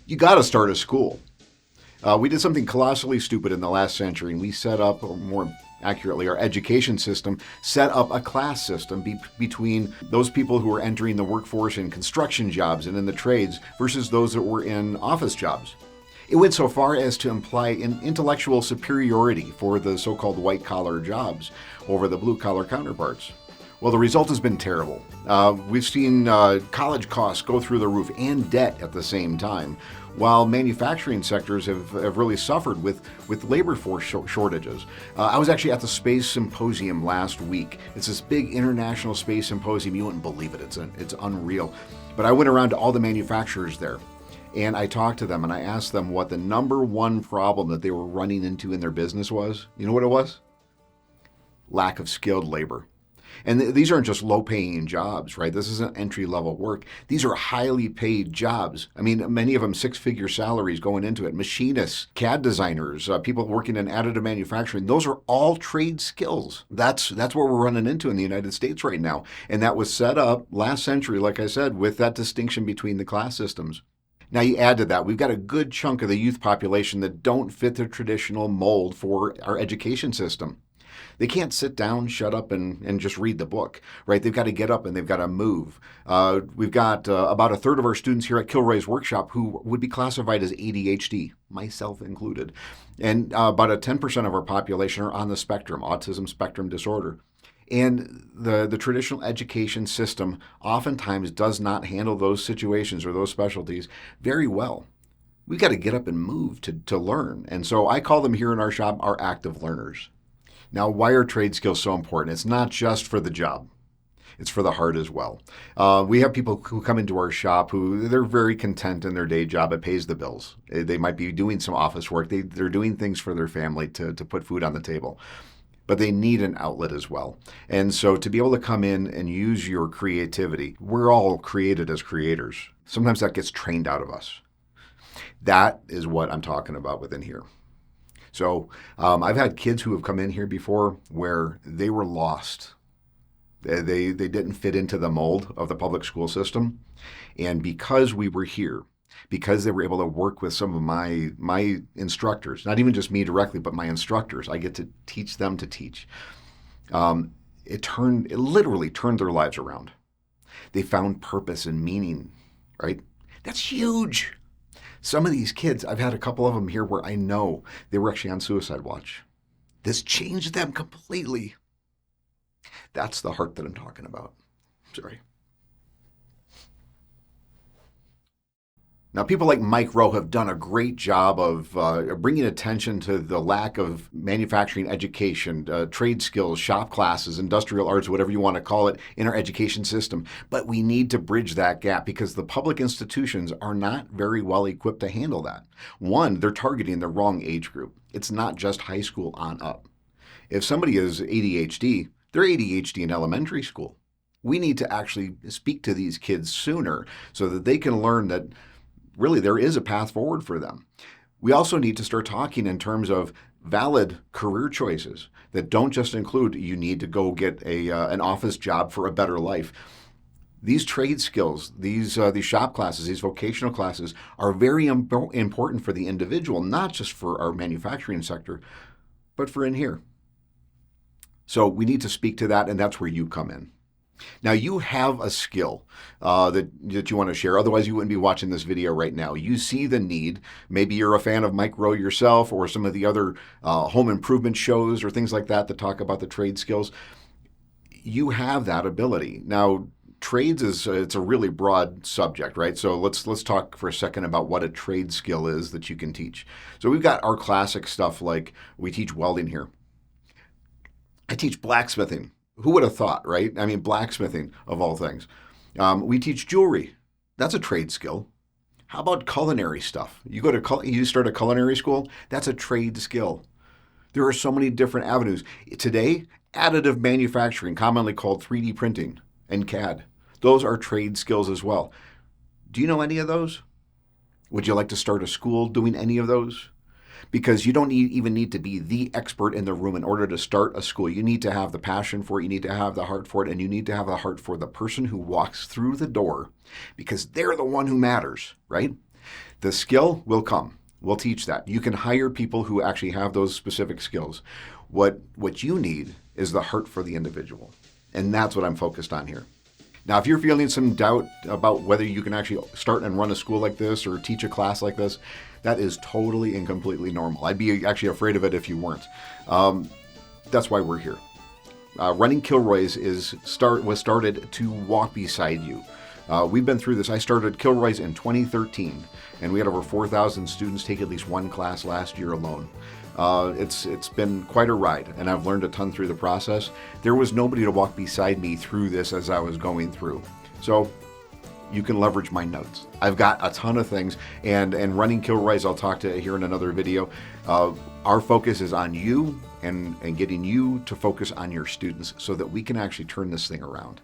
You got to start a school. We did something colossally stupid in the last century, and we set up, or more accurately, our education system set up a class system between those people who were entering the workforce in construction jobs and in the trades versus those that were in office jobs. It went so far as to imply an intellectual superiority for the so-called white-collar jobs over the blue-collar counterparts. Well, the result has been terrible. We've seen college costs go through the roof and debt at the same time, while manufacturing sectors have really suffered with labor force shortages. I was actually at the Space Symposium last week. It's this big international space symposium. You wouldn't believe it. It's unreal. But I went around to all the manufacturers there, and I talked to them, and I asked them what the number one problem that they were running into in their business was. You know what it was? Lack of skilled labor. And these aren't just low-paying jobs, right? This isn't entry-level work. These are highly paid jobs. I mean, many of them six-figure salaries going into it. Machinists, CAD designers, people working in additive manufacturing. Those are all trade skills. That's what we're running into in the United States right now. And that was set up last century, like I said, with that distinction between the class systems. Now you add to that, we've got a good chunk of the youth population that don't fit the traditional mold for our education system. They can't sit down, shut up, and just read the book, right? They've got to get up and they've got to move. We've got about a third of our students here at Kilroy's workshop who would be classified as ADHD, myself included. And about 10% of our population are on the spectrum, autism spectrum disorder. And the traditional education system oftentimes does not handle those situations or those specialties very well. We've got to get up and move to learn. And so I call them here in our shop our active learners. Now, why are trade skills so important? It's not just for the job. It's for the heart as well. We have people who come into our shop who they're very content in their day job. It pays the bills. They might be doing some office work. They're doing things for their family to put food on the table. But they need an outlet as well. And so to be able to come in and use your creativity, we're all created as creators. Sometimes that gets trained out of us. That is what I'm talking about within here. So I've had kids who have come in here before where they were lost. They didn't fit into the mold of the public school system. And because we were here, because they were able to work with some of my instructors, not even just me directly, but my instructors, I get to teach them to teach. It literally turned their lives around. They found purpose and meaning, right? That's huge. Some of these kids, I've had a couple of them here where I know they were actually on suicide watch. This changed them completely. That's the heart that I'm talking about. Sorry. Now, people like Mike Rowe have done a great job of bringing attention to the lack of manufacturing education, trade skills, shop classes, industrial arts, whatever you want to call it, in our education system. But we need to bridge that gap because the public institutions are not very well equipped to handle that. One, they're targeting the wrong age group. It's not just high school on up. If somebody is ADHD, they're ADHD in elementary school. We need to actually speak to these kids sooner so that they can learn that really there is a path forward for them. We also need to start talking in terms of valid career choices that don't just include you need to go get an office job for a better life. These trade skills, these shop classes, these vocational classes are very important for the individual, not just for our manufacturing sector, but for in here. So we need to speak to that, and that's where you come in. Now, you have a skill that you want to share. Otherwise, you wouldn't be watching this video right now. You see the need. Maybe you're a fan of Mike Rowe yourself or some of the other home improvement shows or things like that talk about the trade skills. You have that ability. Now, trades it's a really broad subject, right? So let's talk for a second about what a trade skill is that you can teach. So we've got our classic stuff like we teach welding here. I teach blacksmithing. Who would have thought, right? I mean, blacksmithing, of all things. We teach jewelry. That's a trade skill. How about culinary stuff? You start a culinary school, that's a trade skill. There are so many different avenues. Today, additive manufacturing, commonly called 3D printing and CAD, those are trade skills as well. Do you know any of those? Would you like to start a school doing any of those? Because you don't even need to be the expert in the room in order to start a school. You need to have the passion for it, you need to have the heart for it, and you need to have the heart for the person who walks through the door because they're the one who matters, right? The skill will come. We'll teach that. You can hire people who actually have those specific skills. What you need is the heart for the individual. And that's what I'm focused on here. Now, if you're feeling some doubt about whether you can actually start and run a school like this or teach a class like this, that is totally and completely normal. I'd be actually afraid of it if you weren't. That's why we're here. Running Kilroy's was started to walk beside you. We've been through this. I started Kilroy's in 2013, and we had over 4,000 students take at least one class last year alone. It's been quite a ride, and I've learned a ton through the process. There was nobody to walk beside me through this as I was going through. So you can leverage my notes. I've got a ton of things, and running Kilroy's I'll talk to here in another video. Our focus is on you and getting you to focus on your students so that we can actually turn this thing around.